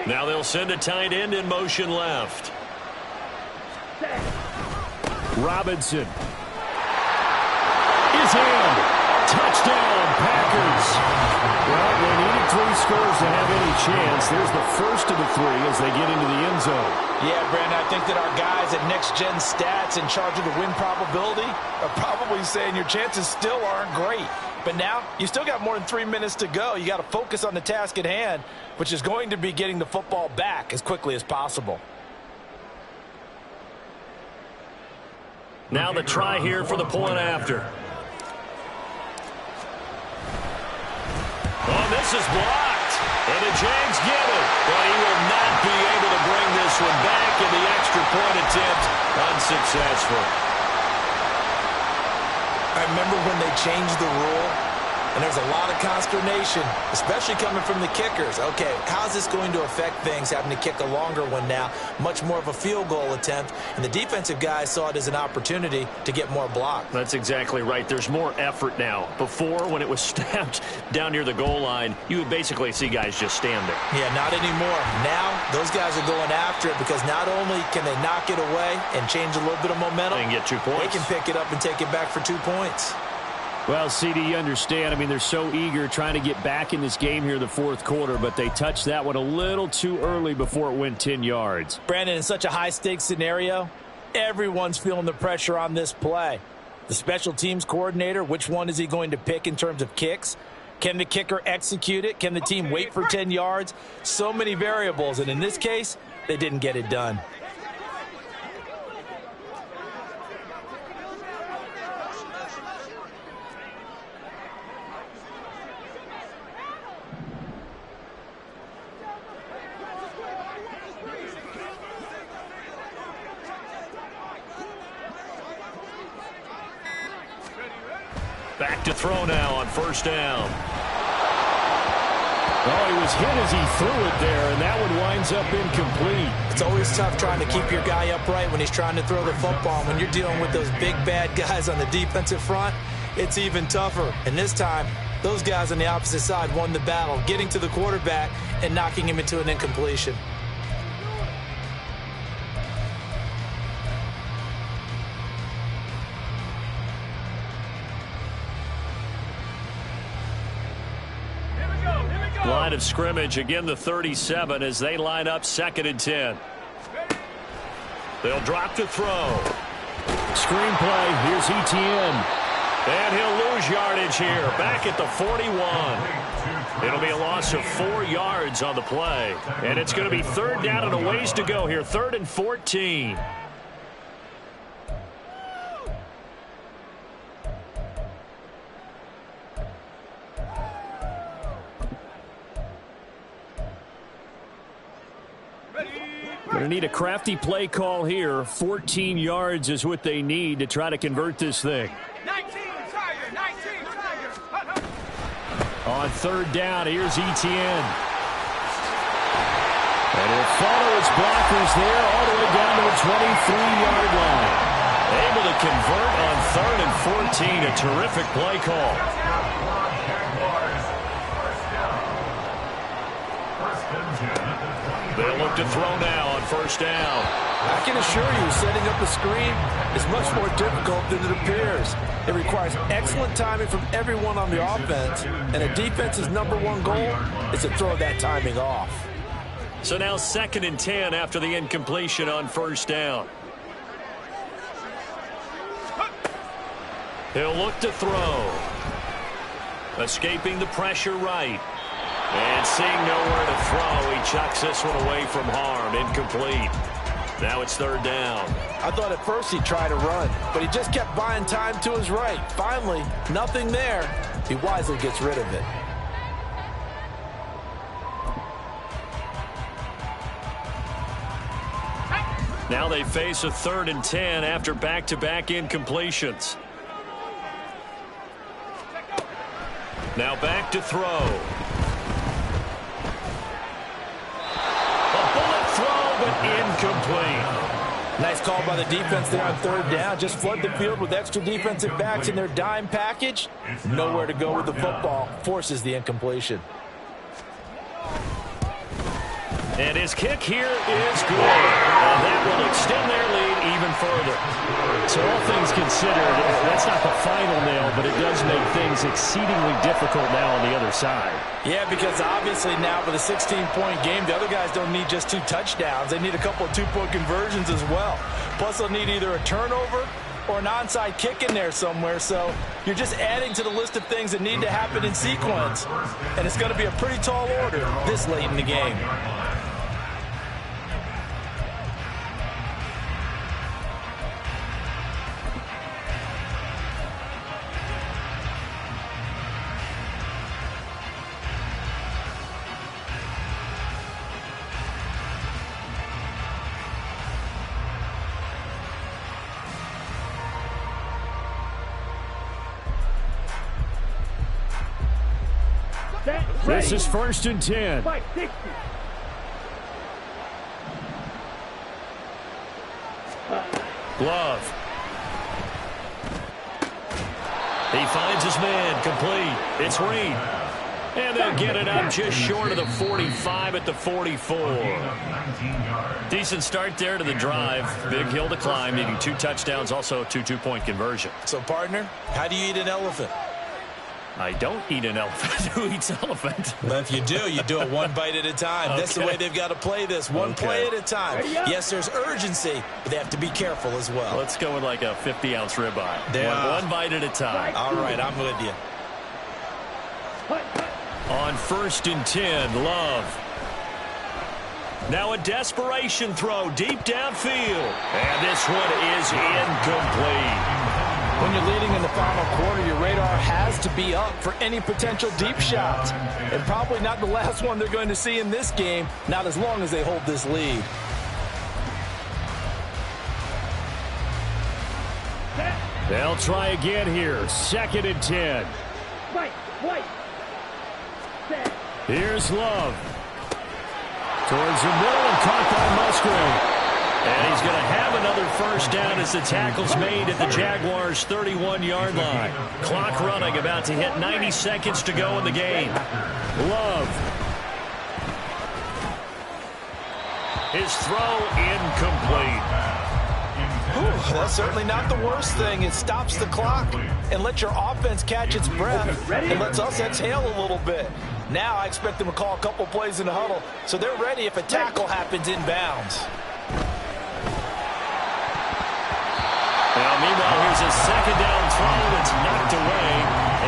Now they'll send a tight end in motion left. Robinson is in. Touchdown, Packers. Well, they needed 3 scores to have any chance. There's the first of the 3 as they get into the end zone. Yeah, Brandon, I think that our guys at Next Gen Stats in charge of the win probability are probably saying your chances still aren't great. But now, you still got more than 3 minutes to go. You got to focus on the task at hand, which is going to be getting the football back as quickly as possible. Now the try here for the point after. Oh, this is blocked. And the Jags get it. But he will not be able to bring this one back, and the extra point attempt unsuccessful. I remember when they changed the rule, and there's a lot of consternation, especially coming from the kickers. Okay, how's this going to affect things, having to kick a longer one now, much more of a field goal attempt, and the defensive guys saw it as an opportunity to get more block. That's exactly right. There's more effort now. Before, when it was snapped down near the goal line, you would basically see guys just stand there. Yeah, not anymore. Now, those guys are going after it because not only can they knock it away and change a little bit of momentum, they can get 2 points. They can pick it up and take it back for 2 points. Well, CD, you understand. I mean, they're so eager trying to get back in this game here in the 4th quarter, but they touched that one a little too early before it went 10 yards. Brandon, in such a high-stakes scenario, everyone's feeling the pressure on this play. The special teams coordinator, which one is he going to pick in terms of kicks? Can the kicker execute it? Can the team wait for 10 yards? So many variables, and in this case, they didn't get it done. to throw now on first down. Oh, he was hit as he threw it there, and that one winds up incomplete. It's always tough trying to keep your guy upright when he's trying to throw the football. When you're dealing with those big, bad guys on the defensive front, it's even tougher. And this time, those guys on the opposite side won the battle, getting to the quarterback and knocking him into an incompletion. Line of scrimmage, again the 37 as they line up 2nd and 10. They'll drop to throw. Screenplay, here's Etienne. And he'll lose yardage here, back at the 41. It'll be a loss of 4 yards on the play. And it's going to be 3rd down and a ways to go here, 3rd and 14. Going to need a crafty play call here. 14 yards is what they need to try to convert this thing. 19 Tiger. On 3rd down, here's Etienne. And he'll follow his blockers there all the way down to the 23-yard line. Able to convert on 3rd and 14. A terrific play call. They'll look to throw now on first down. I can assure you, setting up a screen is much more difficult than it appears. It requires excellent timing from everyone on the offense, and a defense's #1 goal is to throw that timing off. So now 2nd and 10 after the incompletion on first down. He'll look to throw. Escaping the pressure right. And seeing nowhere to throw, he chucks this one away from harm. Incomplete. Now it's 3rd down. I thought at first he'd try to run, but he just kept buying time to his right. Finally, nothing there. He wisely gets rid of it. Now they face a 3rd and 10 after back-to-back incompletions. Now back to throw. Incomplete. Nice call by the defense there on 3rd down. Just flood the field with extra defensive backs in their dime package. Nowhere to go with the football. Forces the incompletion. And his kick here is good. And that will extend their lead even further. So all things considered, that's not the final nail, but it does make things exceedingly difficult now on the other side. Yeah, because obviously now with a 16-point game, the other guys don't need just 2 touchdowns. They need a couple of 2-point conversions as well. Plus, they'll need either a turnover or an onside kick in there somewhere. So you're just adding to the list of things that need to happen in sequence. And it's going to be a pretty tall order this late in the game. This is 1st and 10. Glove. He finds his man. Complete. It's Reed. And they'll get it up just short of the 45 at the 44. Decent start there to the drive. Big hill to climb, needing 2 touchdowns, also a 2-2-point conversion. So, partner, how do you eat an elephant? I don't eat an elephant. Who eats elephant? Well, if you do it 1 bite at a time. Okay. That's the way they've got to play this. One play at a time. Yes, there's urgency, but they have to be careful as well. Let's go with like a 50-ounce ribeye. One bite at a time. All right, I'm with you. On 1st and 10, Love. Now a desperation throw deep downfield. And this one is incomplete. When you're leading in the final quarter, your radar has to be up for any potential deep shots. And probably not the last one they're going to see in this game, not as long as they hold this lead. They'll try again here. 2nd and 10. Wait. Set. Here's Love. Towards the middle and caught by Musgrave. And he's going to have another first down as the tackle's made at the Jaguars' 31-yard line. Clock running, about to hit 90 seconds to go in the game. Love. His throw incomplete. Ooh, that's certainly not the worst thing. It stops the clock and lets your offense catch its breath and lets us exhale a little bit. Now I expect them to call a couple plays in the huddle so they're ready if a tackle happens inbounds. Now, meanwhile, here's a 2nd down throw that's knocked away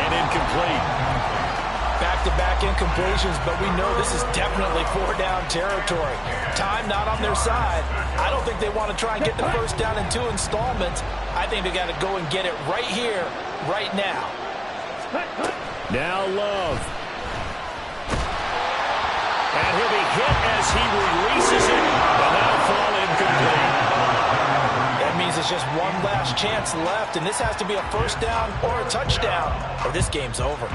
and incomplete. Back-to-back incompletions, but we know this is definitely 4-down territory. Time not on their side. I don't think they want to try and get the first down in 2 installments. I think they got to go and get it right here, right now. Now Love. And he'll be hit as he releases it, and that'll fall incomplete. That means it's just one last chance left, and this has to be a first down or a touchdown, or this game's over.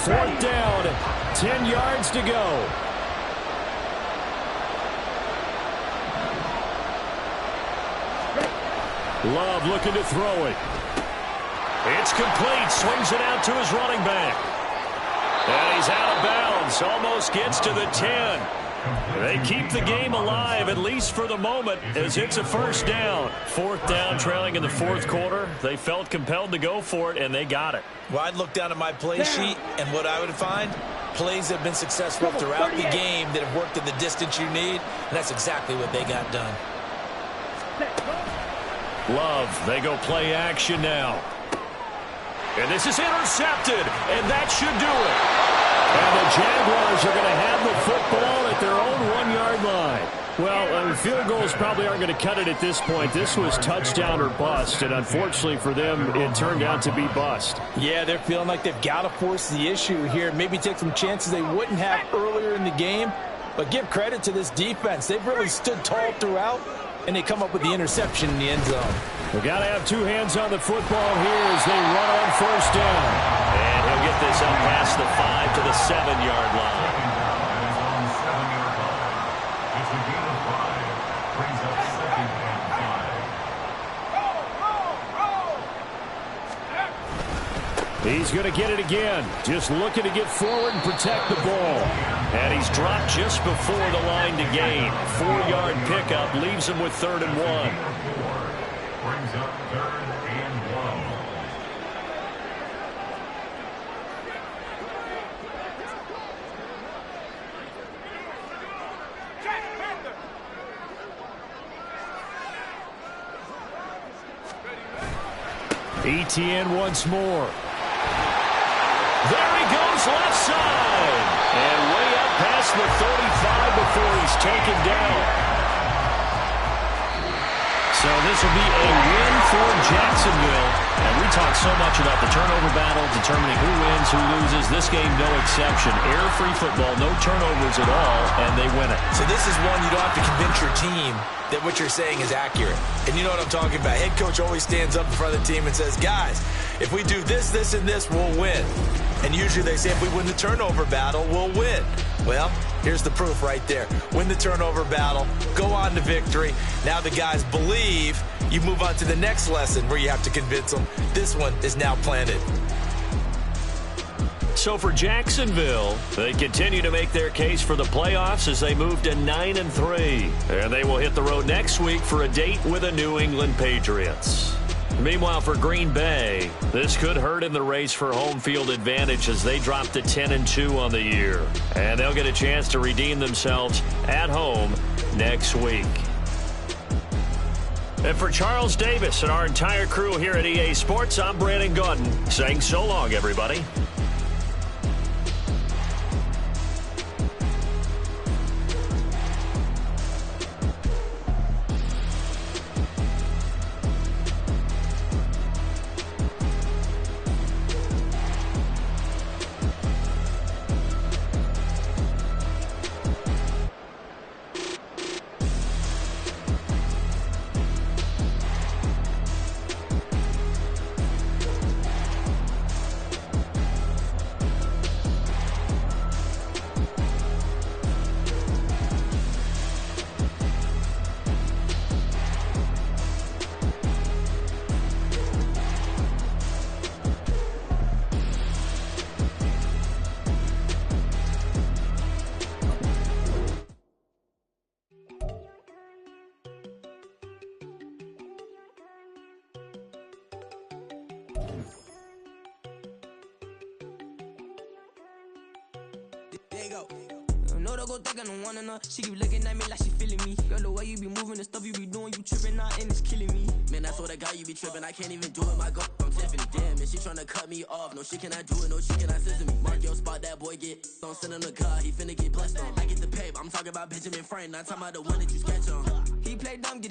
Fourth down, 10 yards to go. Love looking to throw it. It's complete. Swings it out to his running back. And he's out of bounds. Almost gets to the 10. They keep the game alive, at least for the moment, as it's a first down. 4th down, trailing in the 4th quarter. They felt compelled to go for it, and they got it. Well, I'd look down at my play sheet, and what I would find, plays that have been successful throughout the game that have worked in the distance you need, and that's exactly what they got done. Love, they go play action now. And this is intercepted, and that should do it. And the Jaguars are going to have the football at their own 1-yard line. Well, field goals probably aren't going to cut it at this point. This was touchdown or bust, and unfortunately for them, it turned out to be bust. Yeah, they're feeling like they've got to force the issue here. Maybe take some chances they wouldn't have earlier in the game. But give credit to this defense. They've really stood tall throughout, and they come up with the interception in the end zone. We've got to have 2 hands on the football here as they run on first down. And he'll get this up past the 5 to the 7-yard line. He's going to get it again. Just looking to get forward and protect the ball. And he's dropped just before the line to gain. 4-yard pickup leaves him with 3rd and 1. Brings up 3rd and 1. ETN once more. There he goes, left side. And way up past the 35 before he's taken down. So this will be a win for Jacksonville. And we talk so much about the turnover battle, determining who wins, who loses. This game, no exception. Error-free football, no turnovers at all, and they win it. So this is one you don't have to convince your team that what you're saying is accurate. And you know what I'm talking about. Head coach always stands up in front of the team and says, guys, if we do this, this, and this, we'll win. And usually they say if we win the turnover battle, we'll win. Well, here's the proof right there. Win the turnover battle, go on to victory. Now the guys believe. You move on to the next lesson where you have to convince them. This one is now planted. So for Jacksonville, they continue to make their case for the playoffs as they move to 9-3. And they will hit the road next week for a date with the New England Patriots. Meanwhile, for Green Bay, this could hurt in the race for home field advantage as they drop to 10-2 on the year. And they'll get a chance to redeem themselves at home next week. And for Charles Davis and our entire crew here at EA Sports, I'm Brandon Gaudin saying so long, everybody. Diego. No, don't go thinking I don't want enough. She keep looking at me like she feeling me. Girl, the way you be moving, the stuff you be doing, you tripping out and it's killing me. Man, that's what I got, you be tripping. I can't even do it, my go. I'm Tiffany. Damn, and she tryna cut me off. No, she cannot do it, no, she cannot listen to me. Mark your spot, that boy get. Don't send him to God, he finna get blessed on. I get the pay, but I'm talking about Benjamin Franklin. Not talking about the one that you sketch on. He play dumb, get his